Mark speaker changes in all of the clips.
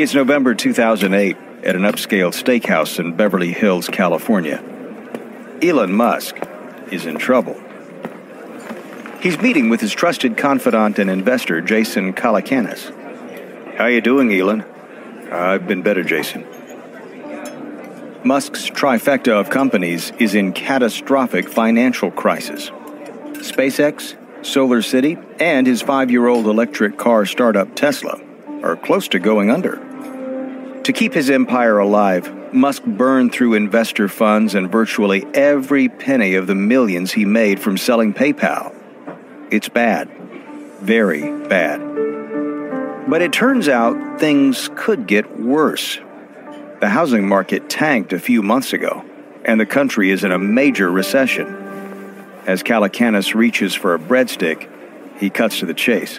Speaker 1: It's November 2008 at an upscale steakhouse in Beverly Hills, California. Elon Musk is in trouble. He's meeting with his trusted confidant and investor, Jason Calacanis. How you doing, Elon? I've been better, Jason. Musk's trifecta of companies is in catastrophic financial crisis. SpaceX, SolarCity, and his 5-year-old electric car startup Tesla are close to going under. To keep his empire alive, Musk burned through investor funds and virtually every penny of the millions he made from selling PayPal. It's bad. Very bad. But it turns out things could get worse. The housing market tanked a few months ago, and the country is in a major recession. As Calacanis reaches for a breadstick, he cuts to the chase.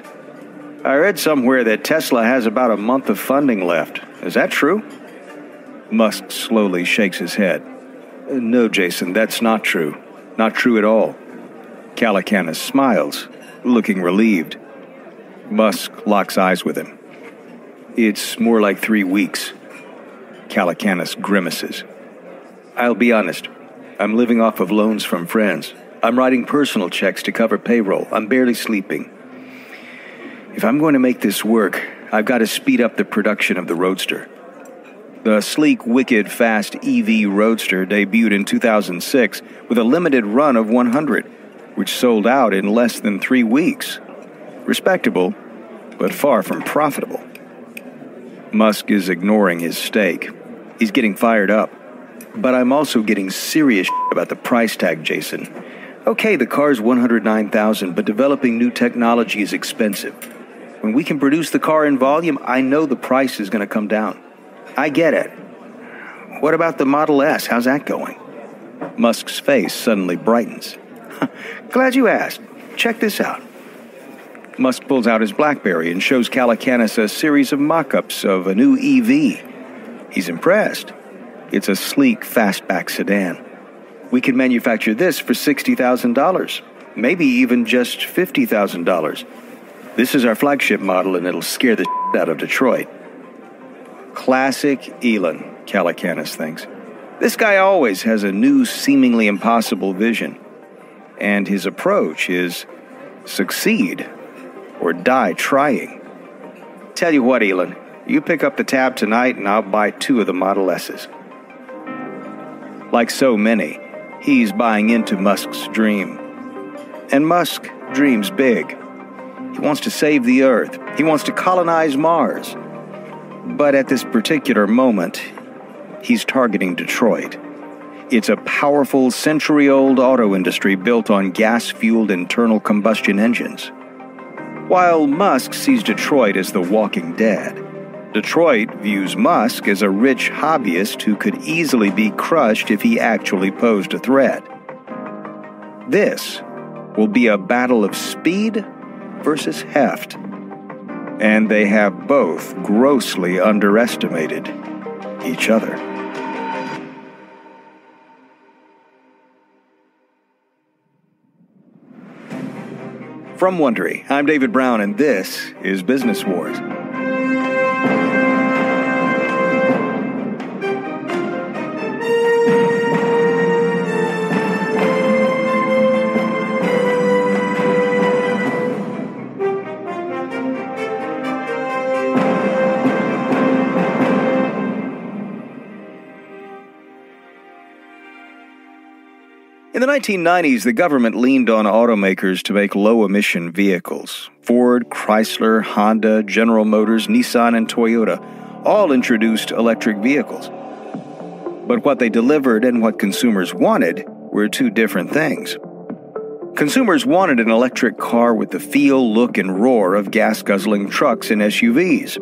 Speaker 1: I read somewhere that Tesla has about a month of funding left. Is that true? Musk slowly shakes his head. No, Jason, that's not true. Not true at all. Calacanis smiles, looking relieved. Musk locks eyes with him. It's more like 3 weeks. Calacanis grimaces. I'll be honest. I'm living off of loans from friends. I'm writing personal checks to cover payroll. I'm barely sleeping. If I'm going to make this work, I've got to speed up the production of the Roadster. The sleek, wicked, fast EV Roadster debuted in 2006 with a limited run of 100, which sold out in less than 3 weeks. Respectable, but far from profitable. Musk is ignoring his steak. He's getting fired up. But I'm also getting serious about the price tag, Jason. Okay, the car's $109,000, but developing new technology is expensive. When we can produce the car in volume, I know the price is going to come down. I get it. What about the Model S? How's that going? Musk's face suddenly brightens. Glad you asked. Check this out. Musk pulls out his BlackBerry and shows Calacanis a series of mock-ups of a new EV. He's impressed. It's a sleek, fastback sedan. We can manufacture this for $60,000, maybe even just $50,000. This is our flagship model, and it'll scare the out of Detroit. Classic Elon, Calacanis thinks. This guy always has a new, seemingly impossible vision. And his approach is succeed or die trying. Tell you what, Elon, you pick up the tab tonight and I'll buy 2 of the Model S's. Like so many, he's buying into Musk's dream. And Musk dreams big. He wants to save the Earth. He wants to colonize Mars. But at this particular moment, he's targeting Detroit. It's a powerful, century-old auto industry built on gas-fueled internal combustion engines. While Musk sees Detroit as the walking dead, Detroit views Musk as a rich hobbyist who could easily be crushed if he actually posed a threat. This will be a battle of speed versus heft, and they have both grossly underestimated each other. From Wondery, I'm David Brown, and this is Business Wars. In the 1990s, the government leaned on automakers to make low-emission vehicles. Ford, Chrysler, Honda, General Motors, Nissan, and Toyota all introduced electric vehicles. But what they delivered and what consumers wanted were 2 different things. Consumers wanted an electric car with the feel, look, and roar of gas-guzzling trucks and SUVs.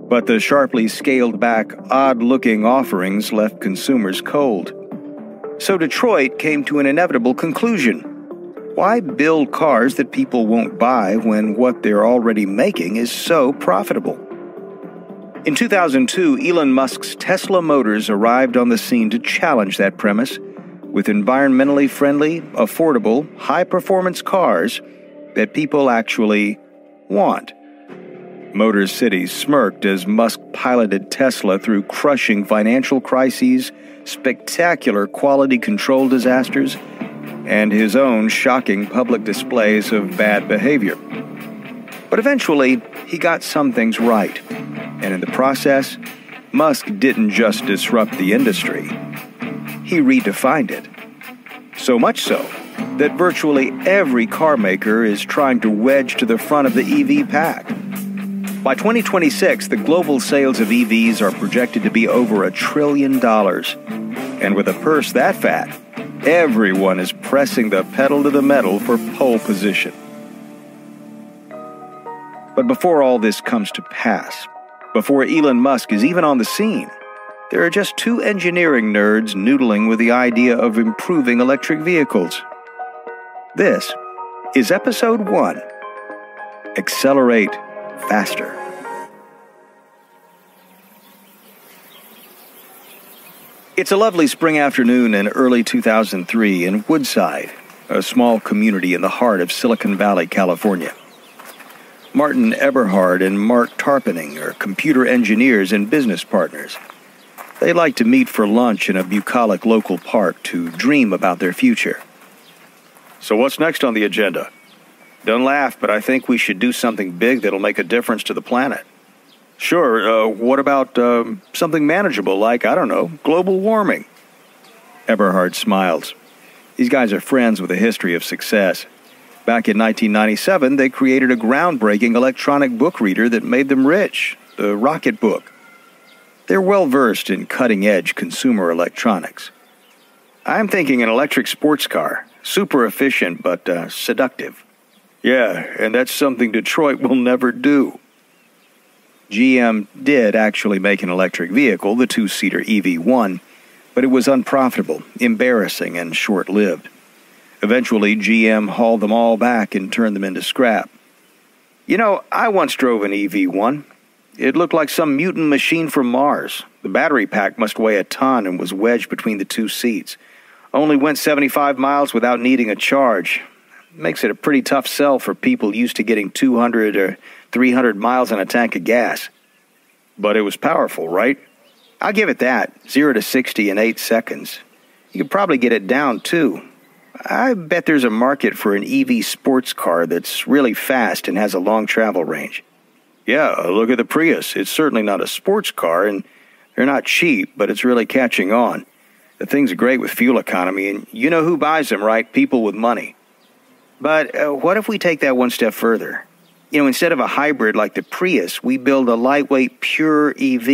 Speaker 1: But the sharply scaled-back, odd-looking offerings left consumers cold. So Detroit came to an inevitable conclusion. Why build cars that people won't buy when what they're already making is so profitable? In 2002, Elon Musk's Tesla Motors arrived on the scene to challenge that premise with environmentally friendly, affordable, high-performance cars that people actually want. Motor City smirked as Musk piloted Tesla through crushing financial crises, spectacular quality control disasters, and his own shocking public displays of bad behavior. But eventually, he got some things right, and in the process, Musk didn't just disrupt the industry, he redefined it. So much so that virtually every car maker is trying to wedge to the front of the EV pack. By 2026, the global sales of EVs are projected to be over $1 trillion. And with a purse that fat, everyone is pressing the pedal to the metal for pole position. But before all this comes to pass, before Elon Musk is even on the scene, there are just two engineering nerds noodling with the idea of improving electric vehicles. This is Episode 1, Accelerate Faster. It's a lovely spring afternoon in early 2003 in Woodside, a small community in the heart of Silicon Valley, California. Martin Eberhard and Mark Tarpenning are computer engineers and business partners. They like to meet for lunch in a bucolic local park to dream about their future. So what's next on the agenda? Don't laugh, but I think we should do something big that'll make a difference to the planet. Sure, what about something manageable like, I don't know, global warming? Eberhard smiles. These guys are friends with a history of success. Back in 1997, they created a groundbreaking electronic book reader that made them rich, the Rocketbook. They're well-versed in cutting-edge consumer electronics. I'm thinking an electric sports car, super efficient but seductive. Yeah, and that's something Detroit will never do. GM did actually make an electric vehicle, the two-seater EV1, but it was unprofitable, embarrassing, and short-lived. Eventually, GM hauled them all back and turned them into scrap. You know, I once drove an EV1. It looked like some mutant machine from Mars. The battery pack must weigh a ton and was wedged between the two seats. Only went 75 miles without needing a charge. Makes it a pretty tough sell for people used to getting 200 or 300 miles on a tank of gas. But it was powerful, right? I'll give it that. 0 to 60 in 8 seconds. You could probably get it down, too. I bet there's a market for an EV sports car that's really fast and has a long travel range. Yeah, look at the Prius. It's certainly not a sports car, and they're not cheap, but it's really catching on. The thing's great with fuel economy, and you know who buys them, right? People with money. But what if we take that one step further? You know, instead of a hybrid like the Prius, we build a lightweight, pure EV.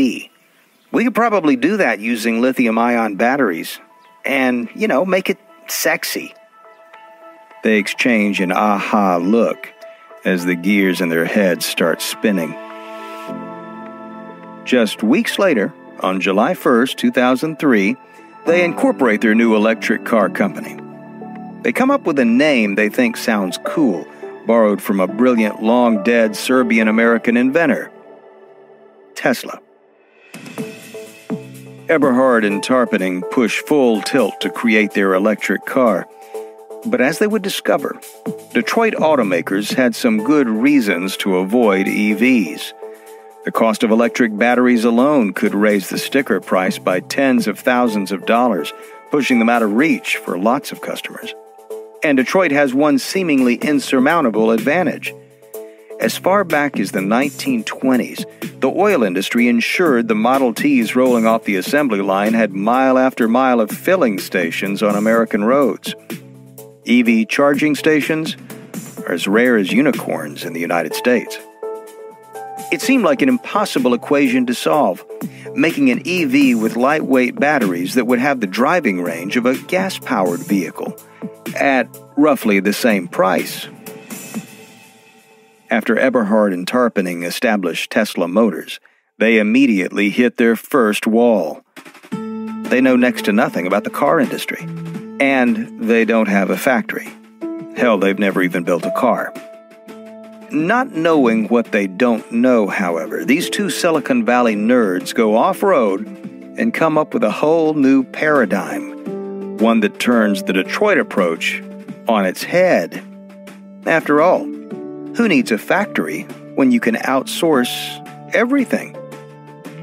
Speaker 1: We could probably do that using lithium-ion batteries and, you know, make it sexy. They exchange an aha look as the gears in their heads start spinning. Just weeks later, on July 1st, 2003, they incorporate their new electric car company. They come up with a name they think sounds cool, borrowed from a brilliant, long-dead Serbian-American inventor, Tesla. Eberhard and Tarpenning push full tilt to create their electric car. But as they would discover, Detroit automakers had some good reasons to avoid EVs. The cost of electric batteries alone could raise the sticker price by tens of thousands of dollars, pushing them out of reach for lots of customers. And Detroit has one seemingly insurmountable advantage. As far back as the 1920s, the oil industry ensured the Model Ts rolling off the assembly line had mile after mile of filling stations on American roads. EV charging stations are as rare as unicorns in the United States. It seemed like an impossible equation to solve, making an EV with lightweight batteries that would have the driving range of a gas-powered vehicle at roughly the same price. After Eberhard and Tarpenning established Tesla Motors, they immediately hit their first wall. They know next to nothing about the car industry, and they don't have a factory. Hell, they've never even built a car. Not knowing what they don't know, however, these two Silicon Valley nerds go off-road and come up with a whole new paradigm, one that turns the Detroit approach on its head. After all, who needs a factory when you can outsource everything?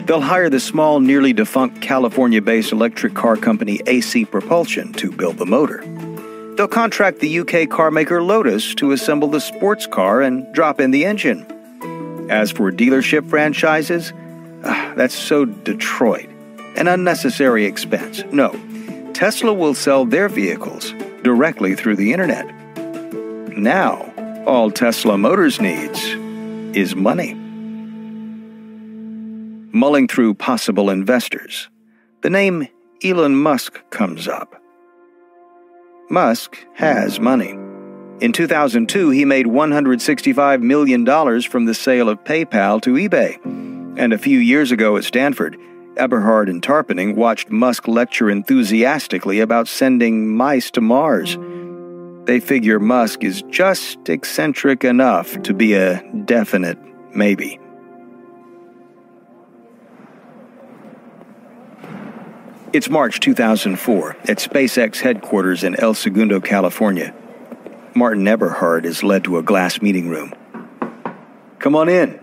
Speaker 1: They'll hire the small, nearly defunct California-based electric car company AC Propulsion to build the motor. They'll contract the UK carmaker Lotus to assemble the sports car and drop in the engine. As for dealership franchises, that's so Detroit. An unnecessary expense. No, Tesla will sell their vehicles directly through the internet. Now, all Tesla Motors needs is money. Mulling through possible investors, the name Elon Musk comes up. Musk has money. In 2002, he made $165 million from the sale of PayPal to eBay. And a few years ago at Stanford, Eberhard and Tarpening watched Musk lecture enthusiastically about sending mice to Mars. They figure Musk is just eccentric enough to be a definite maybe. It's March 2004 at SpaceX headquarters in El Segundo, California. Martin Eberhard is led to a glass meeting room. Come on in.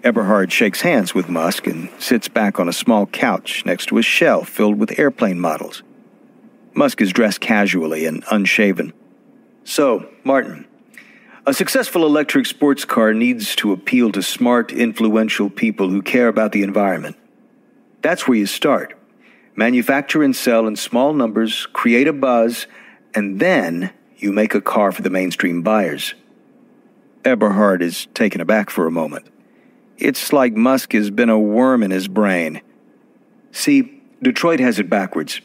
Speaker 1: Eberhard shakes hands with Musk and sits back on a small couch next to a shelf filled with airplane models. Musk is dressed casually and unshaven. So, Martin, a successful electric sports car needs to appeal to smart, influential people who care about the environment. That's where you start. Manufacture and sell in small numbers, create a buzz, and then you make a car for the mainstream buyers. Eberhard is taken aback for a moment. It's like Musk has been a worm in his brain. See, Detroit has it backwards.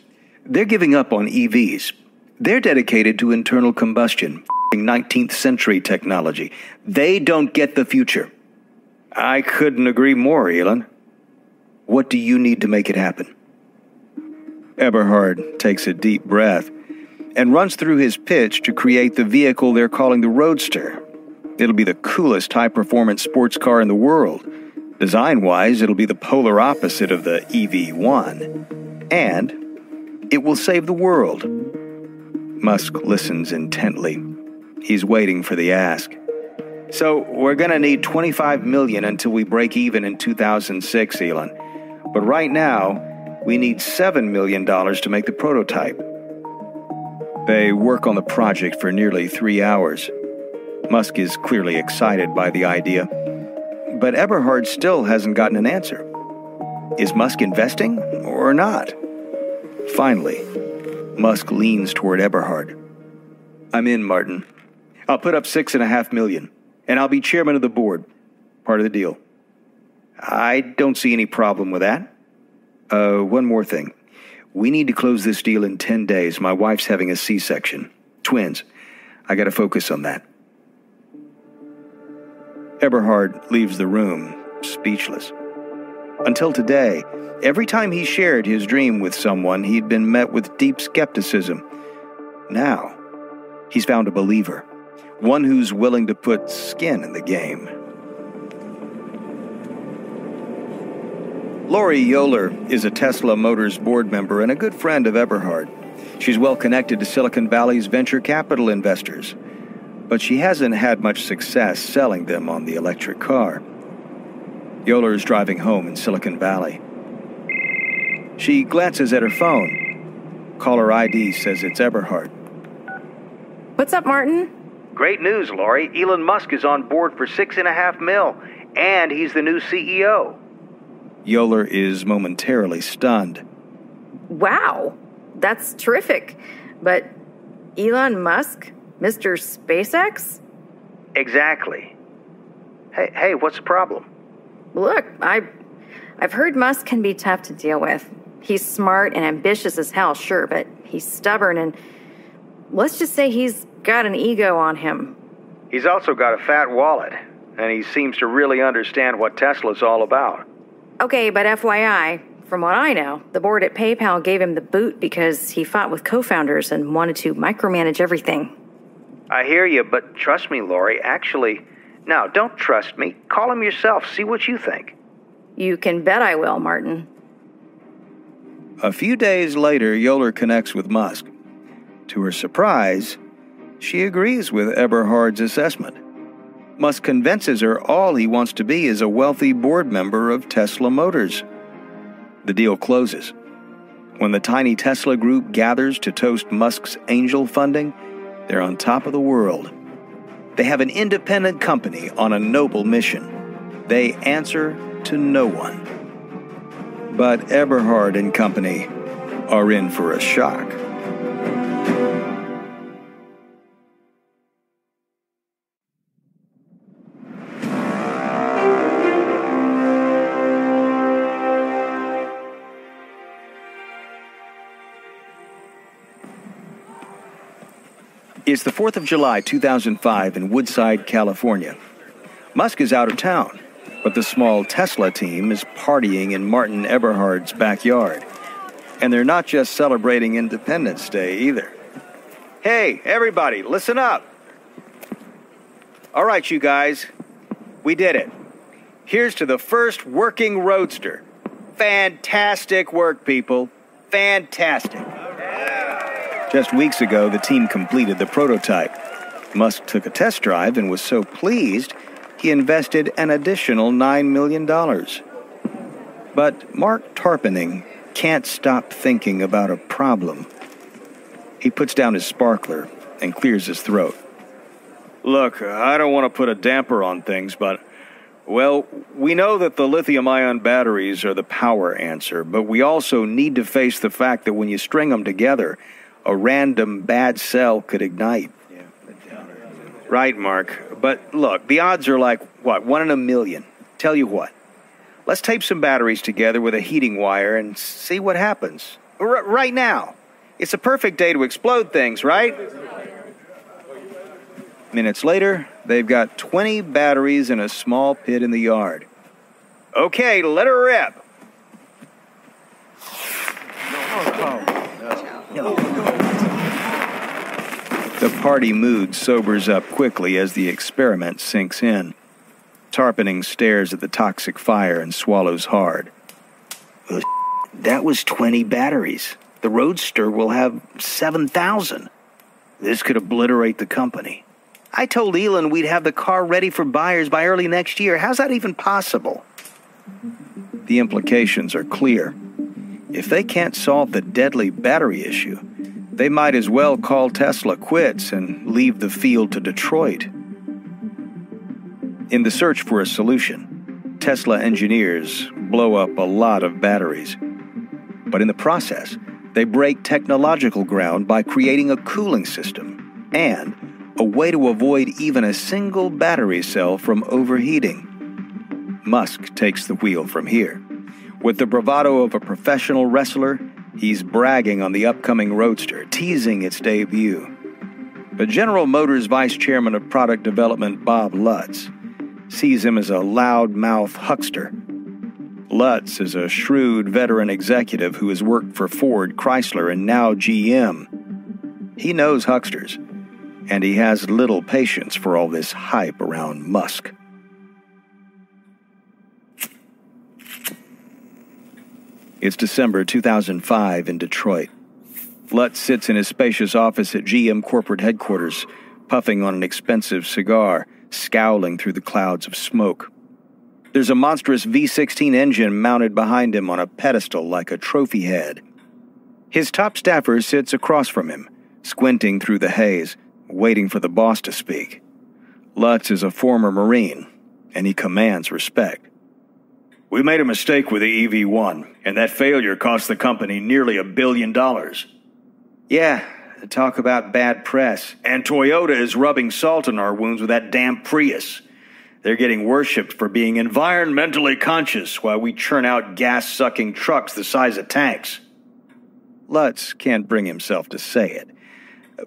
Speaker 1: They're giving up on EVs. They're dedicated to internal combustion. 19th century technology. They don't get the future. I couldn't agree more, Elon. What do you need to make it happen? Eberhard takes a deep breath and runs through his pitch to create the vehicle they're calling the Roadster. It'll be the coolest high-performance sports car in the world. Design-wise, it'll be the polar opposite of the EV1. And it will save the world. Musk listens intently. He's waiting for the ask. So, we're going to need $25 million until we break even in 2006, Elon. But right now, we need $7 million to make the prototype. They work on the project for nearly 3 hours. Musk is clearly excited by the idea, but Eberhard still hasn't gotten an answer. Is Musk investing or not? Finally, Musk leans toward Eberhard. I'm in, Martin. I'll put up $6.5 million, and I'll be chairman of the board. Part of the deal. I don't see any problem with that. One more thing. We need to close this deal in 10 days. My wife's having a C-section. Twins. I gotta focus on that. Eberhard leaves the room, speechless. Until today, every time he shared his dream with someone, he'd been met with deep skepticism. Now, he's found a believer, one who's willing to put skin in the game. Lori Yoler is a Tesla Motors board member and a good friend of Eberhard. She's well connected to Silicon Valley's venture capital investors, but she hasn't had much success selling them on the electric car. Yoler is driving home in Silicon Valley. She glances at her phone. Caller ID says it's Eberhard.
Speaker 2: What's up, Martin?
Speaker 1: Great news, Lori. Elon Musk is on board for $6.5 million, and he's the new CEO. Yoler is momentarily stunned.
Speaker 2: Wow, that's terrific. But Elon Musk, Mr. SpaceX?
Speaker 1: Exactly. Hey, what's the problem?
Speaker 2: Look, I've heard Musk can be tough to deal with. He's smart and ambitious as hell, sure, but he's stubborn and let's just say he's got an ego on him.
Speaker 1: He's also got a fat wallet, and he seems to really understand what Tesla's all about.
Speaker 2: Okay, but FYI, from what I know, the board at PayPal gave him the boot because he fought with co-founders and wanted to micromanage everything.
Speaker 1: I hear you, but trust me, Lori, actually... Now, don't trust me. Call him yourself. See what you think.
Speaker 2: You can bet I will, Martin.
Speaker 1: A few days later, Yoler connects with Musk. To her surprise, She agrees with Eberhard's assessment. Musk convinces her all he wants to be is a wealthy board member of Tesla Motors. The deal closes. When the tiny Tesla group gathers to toast Musk's angel funding, they're on top of the world. They have an independent company on a noble mission. They answer to no one. But Eberhard and company are in for a shock. It's the 4th of July, 2005 in Woodside, California. Musk is out of town, but the small Tesla team is partying in Martin Eberhard's backyard. And they're not just celebrating Independence Day either. Hey, everybody, listen up. All right, you guys, we did it. Here's to the first working roadster. Fantastic work, people. Fantastic. Just weeks ago, the team completed the prototype. Musk took a test drive and was so pleased, he invested an additional $9 million. But Mark Tarpenning can't stop thinking about a problem. He puts down his sparkler and clears his throat. Look, I don't want to put a damper on things, but, well, we know that the lithium-ion batteries are the power answer, but we also need to face the fact that when you string them together, a random bad cell could ignite. Right, Mark. But look, the odds are like, what, 1 in a million. Tell you what, let's tape some batteries together with a heating wire and see what happens. Right now. It's a perfect day to explode things, right? Minutes later, they've got 20 batteries in a small pit in the yard. Okay, let her rip. The party mood sobers up quickly as the experiment sinks in. Tarpenning stares at the toxic fire and swallows hard. That was 20 batteries. The Roadster will have 7,000. This could obliterate the company. I told Elon we'd have the car ready for buyers by early next year. How's that even possible? The implications are clear. If they can't solve the deadly battery issue, they might as well call Tesla quits and leave the field to Detroit. In the search for a solution, Tesla engineers blow up a lot of batteries. But in the process, they break technological ground by creating a cooling system and a way to avoid even a single battery cell from overheating. Musk takes the wheel from here. With the bravado of a professional wrestler, he's bragging on the upcoming Roadster, teasing its debut. But General Motors Vice Chairman of Product Development Bob Lutz sees him as a loud-mouthed huckster. Lutz is a shrewd veteran executive who has worked for Ford, Chrysler, and now GM. He knows hucksters, and he has little patience for all this hype around Musk. It's December 2005 in Detroit. Lutz sits in his spacious office at GM corporate headquarters, puffing on an expensive cigar, scowling through the clouds of smoke. There's a monstrous V16 engine mounted behind him on a pedestal like a trophy head. His top staffer sits across from him, squinting through the haze, waiting for the boss to speak. Lutz is a former Marine, and he commands respect. We made a mistake with the EV1, and that failure cost the company nearly $1 billion. Yeah, talk about bad press. And Toyota is rubbing salt in our wounds with that damn Prius. They're getting worshipped for being environmentally conscious while we churn out gas-sucking trucks the size of tanks. Lutz can't bring himself to say it,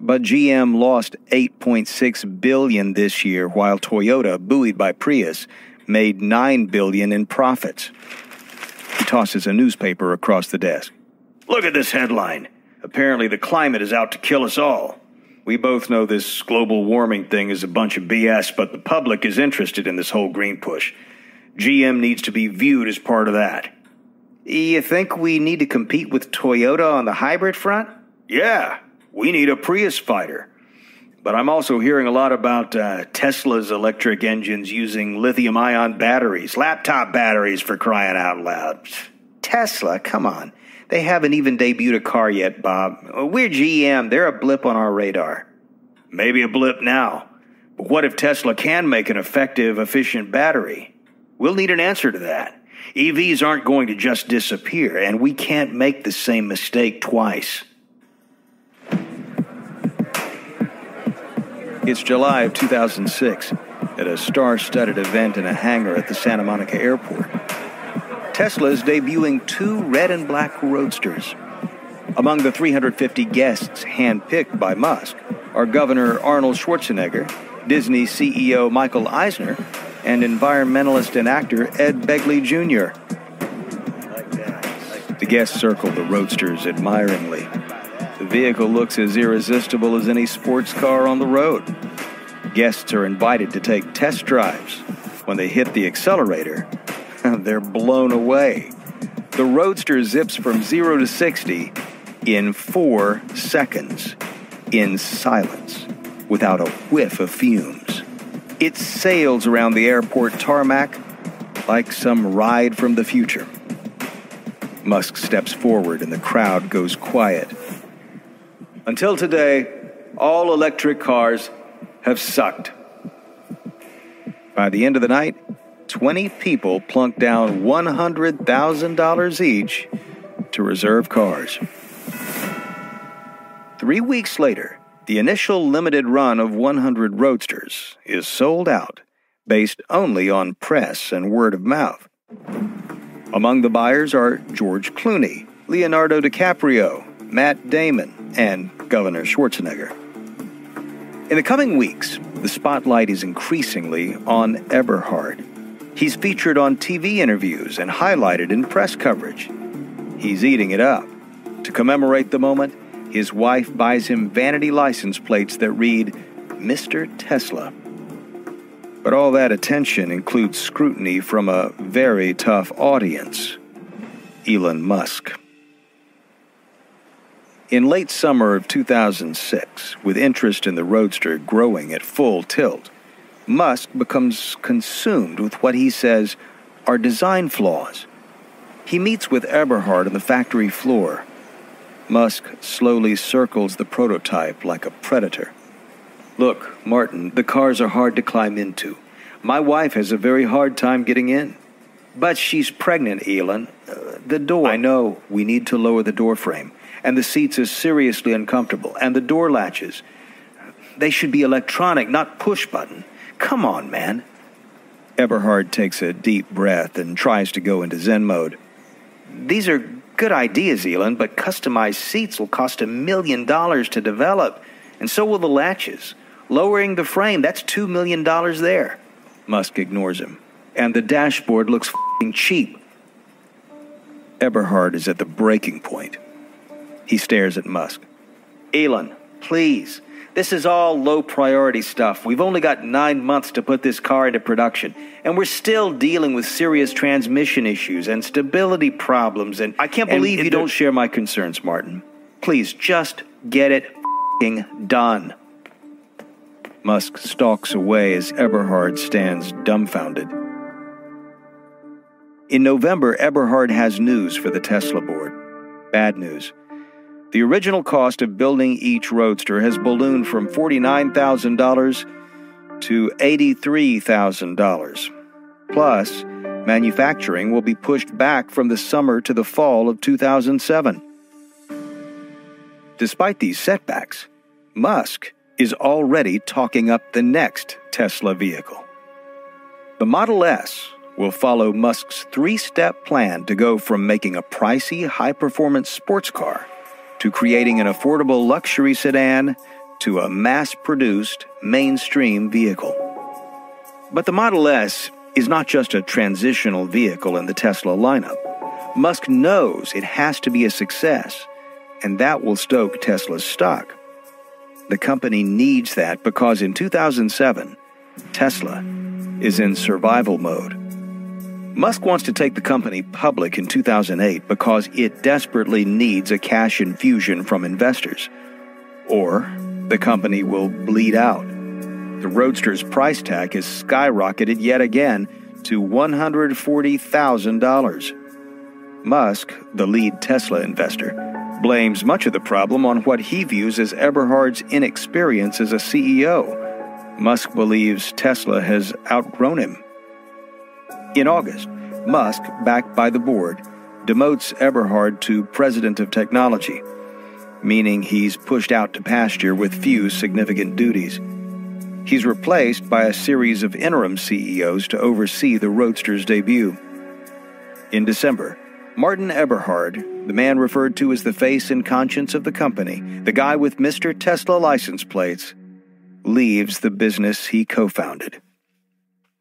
Speaker 1: but GM lost $8.6 billion this year while Toyota, buoyed by Prius, made $9 billion in profits. He tosses a newspaper across the desk. Look at this headline. Apparently the climate is out to kill us all. We both know this global warming thing is a bunch of BS, but the public is interested in this whole green push. GM needs to be viewed as part of that. You think we need to compete with Toyota on the hybrid front? Yeah, we need a Prius fighter. But I'm also hearing a lot about Tesla's electric engines using lithium-ion batteries, laptop batteries, for crying out loud. Tesla, come on. They haven't even debuted a car yet, Bob. We're GM. They're a blip on our radar. Maybe a blip now. But what if Tesla can make an effective, efficient battery? We'll need an answer to that. EVs aren't going to just disappear, and we can't make the same mistake twice. It's July of 2006 at a star-studded event in a hangar at the Santa Monica airport. Tesla is debuting 2 red and black roadsters. Among the 350 guests handpicked by Musk are Governor Arnold Schwarzenegger, Disney CEO Michael Eisner, and environmentalist and actor Ed Begley Jr. The guests circle the roadsters admiringly. The vehicle looks as irresistible as any sports car on the road. Guests are invited to take test drives. When they hit the accelerator, they're blown away. The Roadster zips from 0 to 60 in 4 seconds, in silence, without a whiff of fumes. It sails around the airport tarmac like some ride from the future. Musk steps forward and the crowd goes quiet. Until today, all electric cars have sucked. By the end of the night, 20 people plunked down $100,000 each to reserve cars. 3 weeks later, the initial limited run of 100 Roadsters is sold out, based only on press and word of mouth. Among the buyers are George Clooney, Leonardo DiCaprio, Matt Damon, and Governor Schwarzenegger. In the coming weeks, the spotlight is increasingly on Eberhard. He's featured on TV interviews and highlighted in press coverage. He's eating it up. To commemorate the moment, his wife buys him vanity license plates that read, Mr. Tesla. But all that attention includes scrutiny from a very tough audience, Elon Musk. In late summer of 2006, with interest in the Roadster growing at full tilt, Musk becomes consumed with what he says are design flaws. He meets with Eberhard on the factory floor. Musk slowly circles the prototype like a predator. Look, Martin, the cars are hard to climb into. My wife has a very hard time getting in. But she's pregnant, Elon. The door... I know, we need to lower the door frame. And the seats are seriously uncomfortable. And the door latches. They should be electronic, not push button. Come on, man. Eberhard takes a deep breath and tries to go into Zen mode. These are good ideas, Elon, but customized seats will cost $1 million to develop. And so will the latches. Lowering the frame, that's $2 million there. Musk ignores him. And the dashboard looks f***ing cheap. Eberhard is at the breaking point. He stares at Musk. Elon, please. This is all low-priority stuff. We've only got 9 months to put this car into production, and we're still dealing with serious transmission issues and stability problems, and I can't believe you don't share my concerns, Martin. Please, just get it f***ing done. Musk stalks away as Eberhard stands dumbfounded. In November, Eberhard has news for the Tesla board. Bad news. The original cost of building each Roadster has ballooned from $49,000 to $83,000. Plus, manufacturing will be pushed back from the summer to the fall of 2007. Despite these setbacks, Musk is already talking up the next Tesla vehicle. The Model S will follow Musk's 3-step plan to go from making a pricey, high-performance sports car to creating an affordable luxury sedan to a mass-produced, mainstream vehicle. But the Model S is not just a transitional vehicle in the Tesla lineup. Musk knows it has to be a success, and that will stoke Tesla's stock. The company needs that because in 2007, Tesla is in survival mode. Musk wants to take the company public in 2008 because it desperately needs a cash infusion from investors. Or the company will bleed out. The Roadster's price tag has skyrocketed yet again to $140,000. Musk, the lead Tesla investor, blames much of the problem on what he views as Eberhard's inexperience as a CEO. Musk believes Tesla has outgrown him. In August, Musk, backed by the board, demotes Eberhard to president of technology, meaning he's pushed out to pasture with few significant duties. He's replaced by a series of interim CEOs to oversee the Roadster's debut. In December, Martin Eberhard, the man referred to as the face and conscience of the company, the guy with Mr. Tesla license plates, leaves the business he co-founded.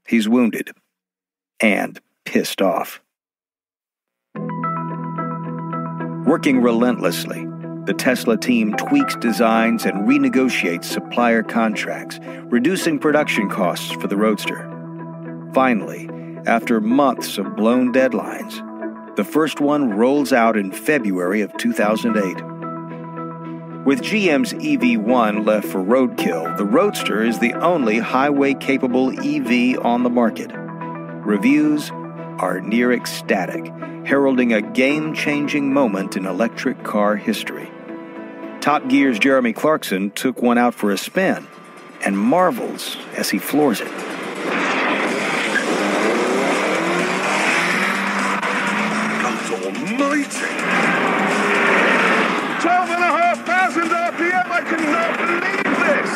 Speaker 1: He's wounded and pissed off. Working relentlessly, the Tesla team tweaks designs and renegotiates supplier contracts, reducing production costs for the Roadster. Finally, after months of blown deadlines, the first one rolls out in February of 2008. With GM's EV1 left for roadkill, the Roadster is the only highway-capable EV on the market. Reviews are near ecstatic, heralding a game-changing moment in electric car history. Top Gear's Jeremy Clarkson took one out for a spin and marvels as he floors it.
Speaker 3: God almighty! 12,500 RPM, I cannot believe this!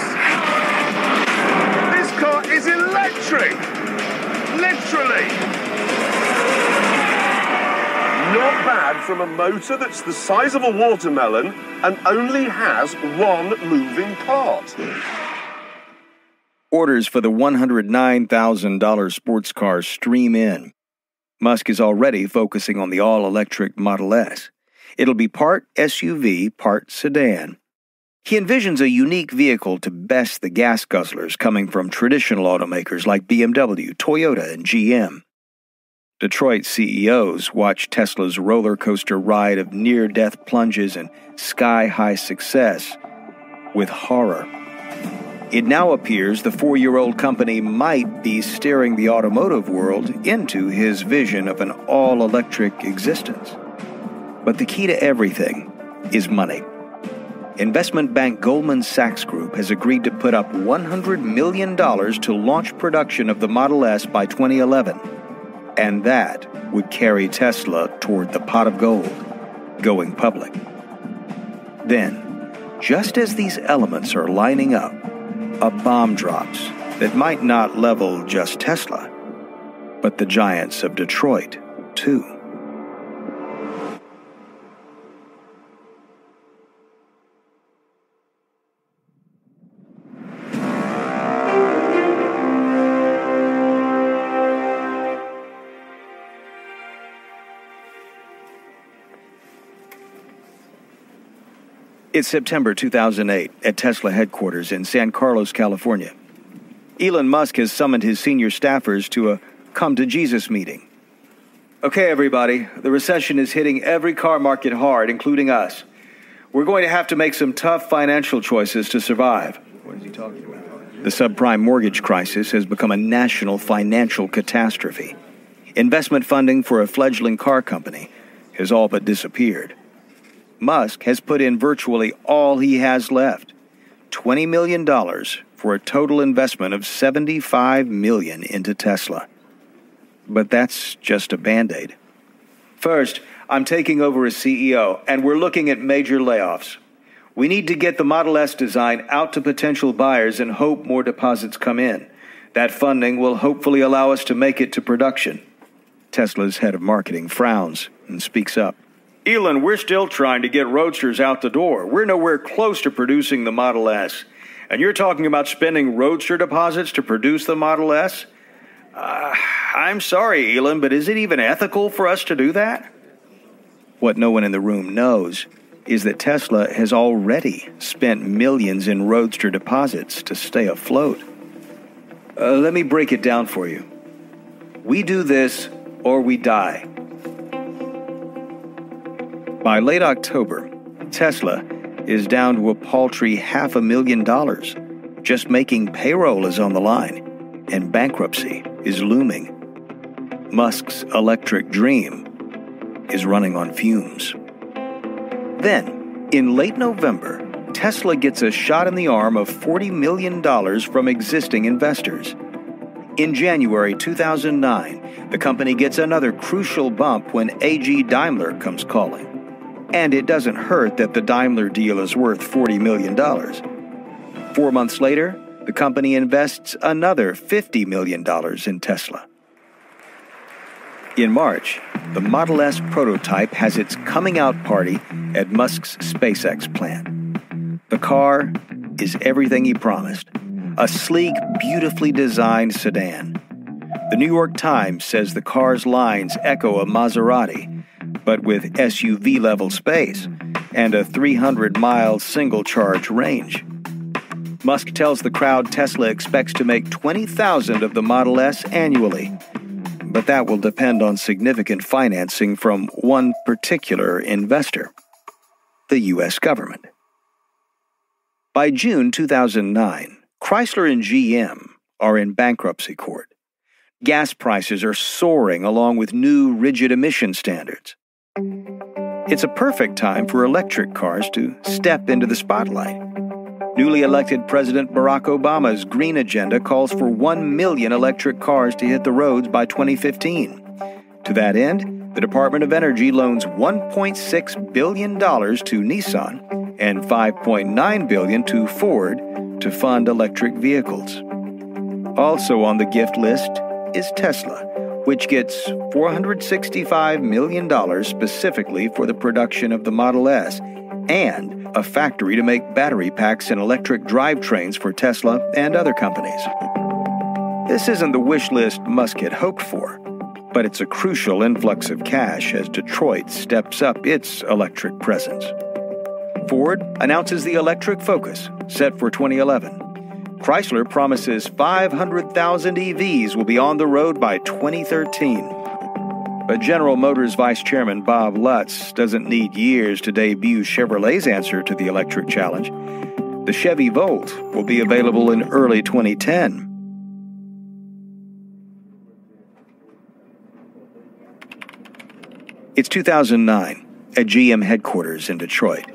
Speaker 3: This car is electric! Literally! Not bad from a motor that's the size of a watermelon and only has one moving part.
Speaker 1: Orders for the $109,000 sports car stream in. Musk is already focusing on the all-electric Model S. It'll be part SUV, part sedan. He envisions a unique vehicle to best the gas guzzlers coming from traditional automakers like BMW, Toyota, and GM. Detroit CEOs watch Tesla's roller coaster ride of near-death plunges and sky-high success with horror. It now appears the 4-year-old company might be steering the automotive world into his vision of an all-electric existence. But the key to everything is money. Investment bank Goldman Sachs Group has agreed to put up $100 million to launch production of the Model S by 2011. And that would carry Tesla toward the pot of gold, going public. Then, just as these elements are lining up, a bomb drops that might not level just Tesla, but the giants of Detroit, too. It's September 2008 at Tesla headquarters in San Carlos, California. Elon Musk has summoned his senior staffers to a come-to-Jesus meeting. Okay, everybody, the recession is hitting every car market hard, including us. We're going to have to make some tough financial choices to survive. What is he talking about? The subprime mortgage crisis has become a national financial catastrophe. Investment funding for a fledgling car company has all but disappeared. Musk has put in virtually all he has left, $20 million for a total investment of $75 million into Tesla. But that's just a Band-Aid. First, I'm taking over as CEO, and we're looking at major layoffs. We need to get the Model S design out to potential buyers and hope more deposits come in. That funding will hopefully allow us to make it to production. Tesla's head of marketing frowns and speaks up. Elon, we're still trying to get Roadsters out the door. We're nowhere close to producing the Model S. And you're talking about spending Roadster deposits to produce the Model S? I'm sorry, Elon, but is it even ethical for us to do that? What no one in the room knows is that Tesla has already spent millions in Roadster deposits to stay afloat. Let me break it down for you. We do this or we die. By late October, Tesla is down to a paltry $500,000. Just making payroll is on the line, and bankruptcy is looming. Musk's electric dream is running on fumes. Then, in late November, Tesla gets a shot in the arm of $40 million from existing investors. In January 2009, the company gets another crucial bump when AG Daimler comes calling. And it doesn't hurt that the Daimler deal is worth $40 million. 4 months later, the company invests another $50 million in Tesla. In March, the Model S prototype has its coming out party at Musk's SpaceX plant. The car is everything he promised. A sleek, beautifully designed sedan. The New York Times says the car's lines echo a Maserati, but with SUV-level space and a 300-mile single-charge range. Musk tells the crowd Tesla expects to make 20,000 of the Model S annually, but that will depend on significant financing from one particular investor, the U.S. government. By June 2009, Chrysler and GM are in bankruptcy court. Gas prices are soaring along with new rigid emission standards. It's a perfect time for electric cars to step into the spotlight. Newly elected President Barack Obama's green agenda calls for 1 million electric cars to hit the roads by 2015. To that end, the Department of Energy loans $1.6 billion to Nissan and $5.9 billion to Ford to fund electric vehicles. Also on the gift list is Tesla, which gets $465 million specifically for the production of the Model S and a factory to make battery packs and electric drivetrains for Tesla and other companies. This isn't the wish list Musk had hoped for, but it's a crucial influx of cash as Detroit steps up its electric presence. Ford announces the electric Focus, set for 2011. Chrysler promises 500,000 EVs will be on the road by 2013. But General Motors Vice Chairman Bob Lutz doesn't need years to debut Chevrolet's answer to the electric challenge. The Chevy Volt will be available in early 2010. It's 2009 at GM headquarters in Detroit.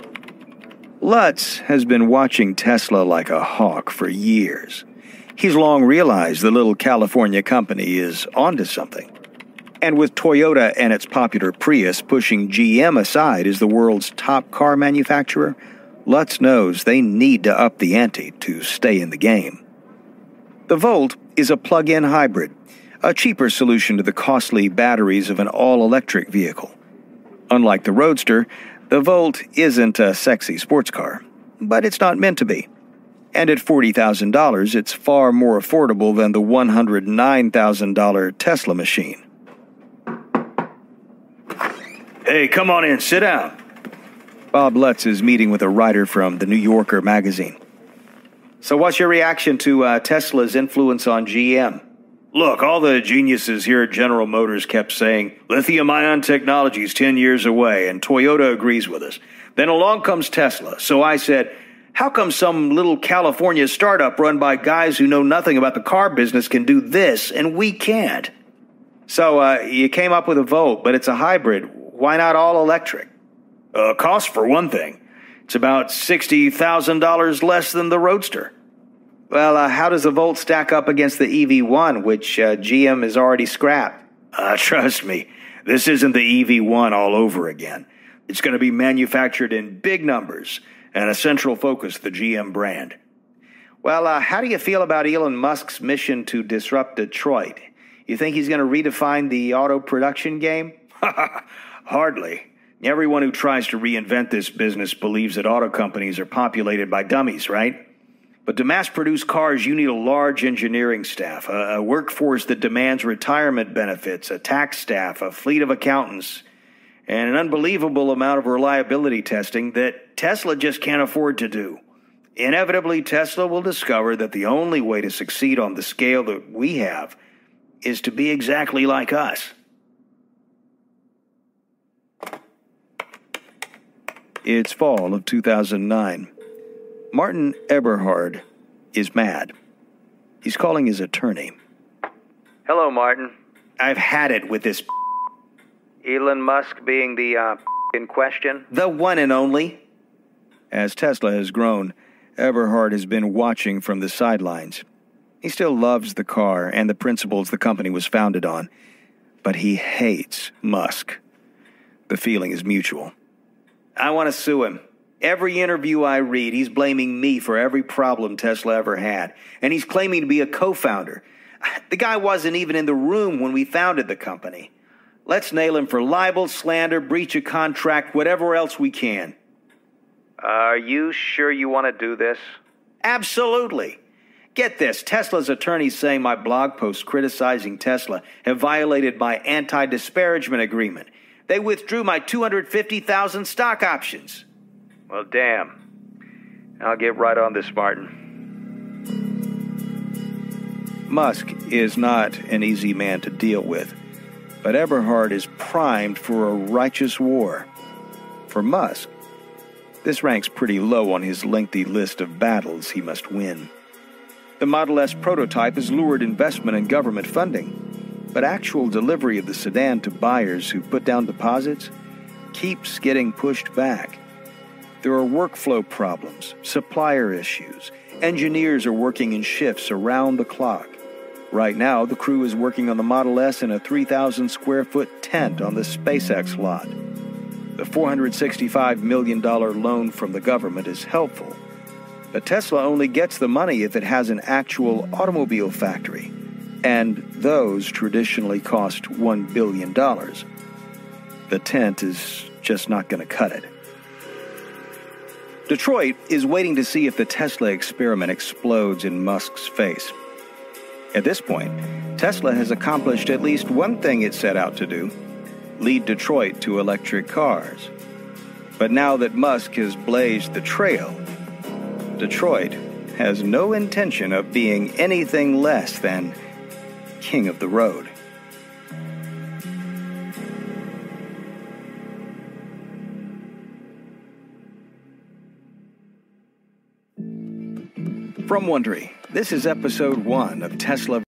Speaker 1: Lutz has been watching Tesla like a hawk for years. He's long realized the little California company is onto something. And with Toyota and its popular Prius pushing GM aside as the world's top car manufacturer, Lutz knows they need to up the ante to stay in the game. The Volt is a plug-in hybrid, a cheaper solution to the costly batteries of an all-electric vehicle. Unlike the Roadster, the Volt isn't a sexy sports car, but it's not meant to be. And at $40,000, it's far more affordable than the $109,000 Tesla machine. Hey, come on in, sit down. Bob Lutz is meeting with a writer from the New Yorker magazine. So what's your reaction to Tesla's influence on GM? Look, all the geniuses here at General Motors kept saying, lithium-ion technology is 10 years away, and Toyota agrees with us. Then along comes Tesla. So I said, how come some little California startup run by guys who know nothing about the car business can do this, and we can't? So you came up with a Volt, but it's a hybrid. Why not all electric? Cost for one thing. It's about $60,000 less than the Roadster. Well, how does the Volt stack up against the EV1, which GM has already scrapped? Trust me, this isn't the EV1 all over again. It's going to be manufactured in big numbers and a central focus, the GM brand. Well, how do you feel about Elon Musk's mission to disrupt Detroit? You think he's going to redefine the auto production game? Hardly. Everyone who tries to reinvent this business believes that auto companies are populated by dummies, right? But to mass-produce cars, you need a large engineering staff, a workforce that demands retirement benefits, a tax staff, a fleet of accountants, and an unbelievable amount of reliability testing that Tesla just can't afford to do. Inevitably, Tesla will discover that the only way to succeed on the scale that we have is to be exactly like us. It's fall of 2009. Martin Eberhard is mad. He's calling his attorney.
Speaker 4: Hello, Martin. I've had it with this Elon Musk being the in question.
Speaker 1: The one and only. As Tesla has grown, Eberhard has been watching from the sidelines. He still loves the car and the principles the company was founded on, but he hates Musk. The feeling is mutual. I want to sue him. Every interview I read, he's blaming me for every problem Tesla ever had, and he's claiming to be a co-founder. The guy wasn't even in the room when we founded the company. Let's nail him for libel, slander, breach of contract, whatever else we can.
Speaker 4: Are you sure you want to do this?
Speaker 1: Absolutely. Get this, Tesla's attorneys saying my blog posts criticizing Tesla have violated my anti-disparagement agreement. They withdrew my 250,000 stock options.
Speaker 4: Well, damn. I'll get right on this, Martin.
Speaker 1: Musk is not an easy man to deal with, but Eberhard is primed for a righteous war. For Musk, this ranks pretty low on his lengthy list of battles he must win. The Model S prototype has lured investment and government funding, but actual delivery of the sedan to buyers who put down deposits keeps getting pushed back. There are workflow problems, supplier issues. Engineers are working in shifts around the clock. Right now, the crew is working on the Model S in a 3,000-square-foot tent on the SpaceX lot. The $465 million loan from the government is helpful, but Tesla only gets the money if it has an actual automobile factory, and those traditionally cost $1 billion. The tent is just not going to cut it. Detroit is waiting to see if the Tesla experiment explodes in Musk's face. At this point, Tesla has accomplished at least one thing it set out to do: lead Detroit to electric cars. But now that Musk has blazed the trail, Detroit has no intention of being anything less than king of the road. From Wondery, this is episode 1 of Tesla